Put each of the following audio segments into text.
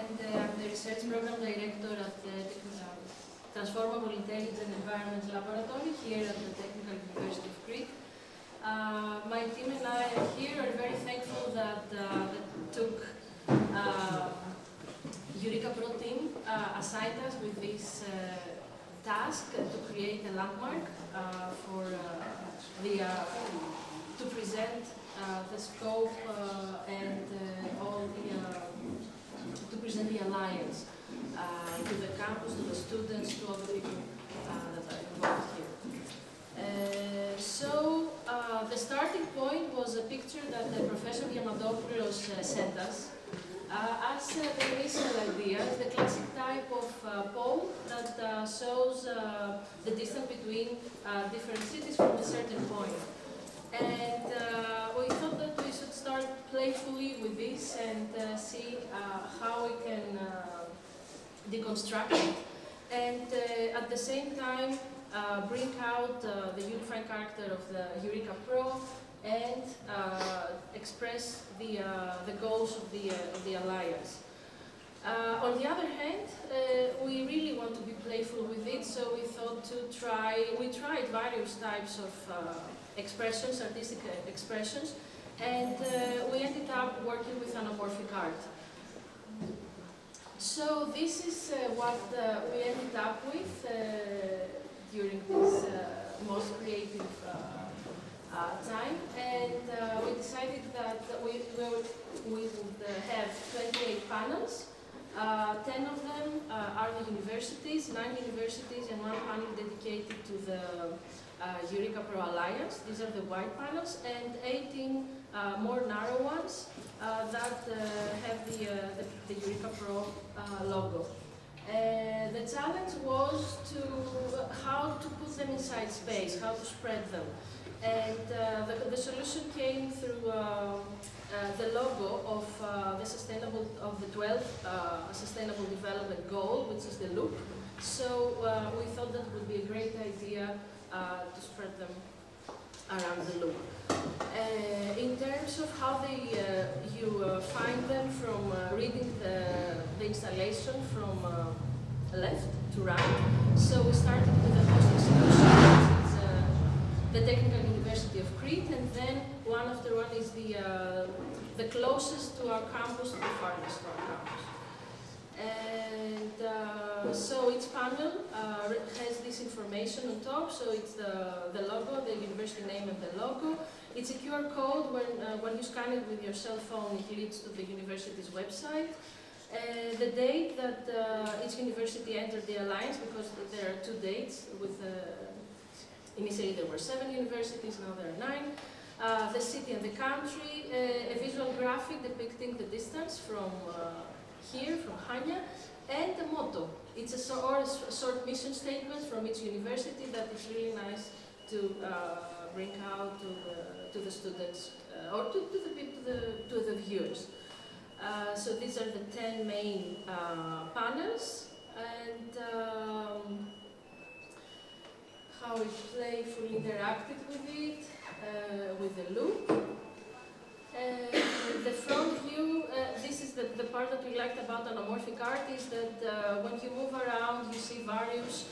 and I'm the Research Program Director at the Transformable Intelligent Environment Laboratory here at the Technical University of Crete. My team and I here are very thankful that the TUC EURECA-PRO team assigned us with this task to create a landmark for to present the scope and all to present the alliance to the campus, to the students, to all the people that are involved here. So the starting point was a picture that Professor Diamandopoulos sent us. As the initial idea, the classic type of pole that shows the distance between different cities from a certain point. And we thought that we should start playfully with this and see how we can deconstruct it, and at the same time bring out the unifying character of the EURECA-PRO and express the goals of the alliance. On the other hand, we really want to be playful with it, so we thought we tried various types of expressions, artistic expressions, and we ended up working with anamorphic art. So this is what we ended up with during this most creative time, and we decided that we would have 28 panels. 10 of them are the universities, 9 universities, and 1 panel dedicated to the EURECA-PRO Alliance. These are the white panels, and 18 more narrow ones that have the EURECA-PRO logo. The challenge was how to put them inside space, how to spread them. And the solution came through the logo of the 12th Sustainable Development Goal, which is the loop. So we thought that would be a great idea to spread them around the loop. In terms of how you find them from reading the installation from left to right. So we started with the host institution, which is the Technical University of Crete, and then one after one is the closest to our campus, the farthest to our campus. And so each panel has this information on top, so it's the logo, the university name and the logo. It's a QR code. When you scan it with your cell phone, it leads to the university's website. The date that each university entered the alliance, because there are 2 dates. Initially there were 7 universities, now there are 9. The city and the country, a visual graphic depicting the distance from here, from Hania, and the motto. It's a short mission statement from each university that is really nice to bring out to the students or to the viewers. So these are the 10 main panels, and how we playfully interacted with it, with the loop. The front view, this is the part that we liked about anamorphic art, is that when you move around, you see various,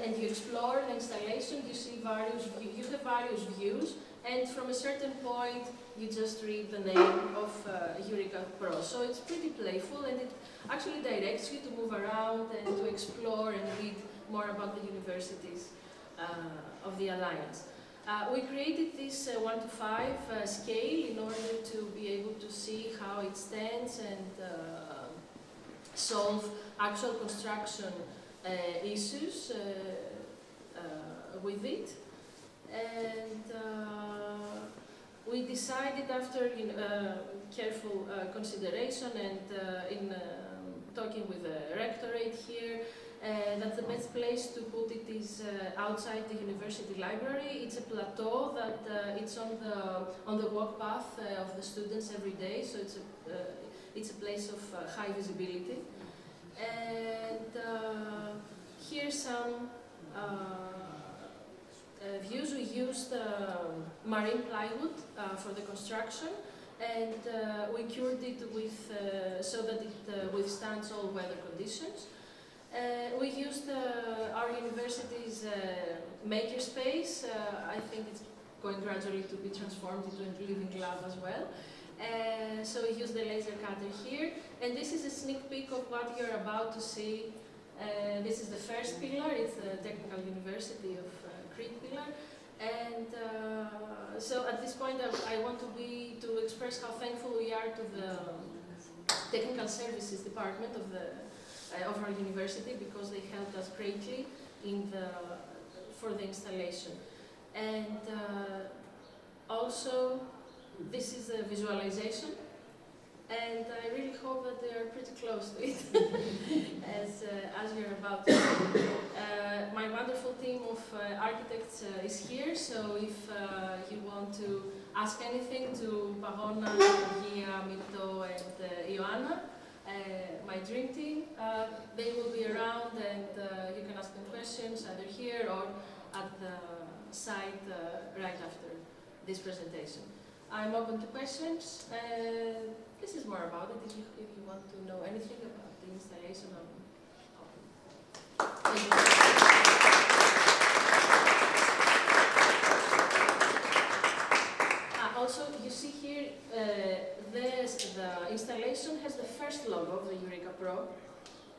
and you explore the installation, you have various views, and from a certain point, you just read the name of EURECA-PRO. So it's pretty playful, and it actually directs you to move around and to explore and read more about the universities of the Alliance. We created this 1 to 5 scale in order to be able to see how it stands and solve actual construction issues with it. And we decided, after careful consideration and in talking with the rectorate here, that the best place to put it is outside the university library. It's a plateau that it's on the walk path of the students every day, so it's a place of high visibility. And here's some views. We used marine plywood for the construction, and we cured it with so that it withstands all weather conditions. We used our university's makerspace. I think it's going gradually to be transformed into a living lab as well. So we use the laser cutter here, and this is a sneak peek of what you're about to see. This is the first pillar, it's the Technical University of Crete pillar, and so at this point I want to express how thankful we are to the Technical Services Department of our university, because they helped us greatly for the installation. And also, this is a visualization, and I really hope that they are pretty close to it, as you're about to see. My wonderful team of architects is here, so if you want to ask anything to Pahona, Gia, Mito, and Ioanna, my dream team, they will be around, and you can ask them questions either here or at the site right after this presentation. I'm open to questions. This is more about it. If you want to know anything about the installation, I'm open. Also, you see here, the installation has the first logo of the EURECA-PRO,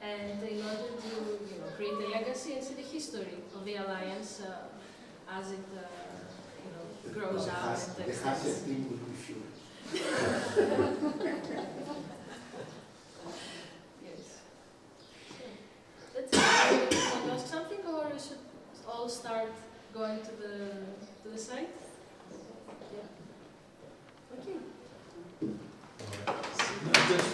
and in order to create a legacy and see the history of the alliance as it grows out. The Hasser team will be sure. Yes. That's it. You want to ask something, or we should all start going to the site? Yeah. Okay. Just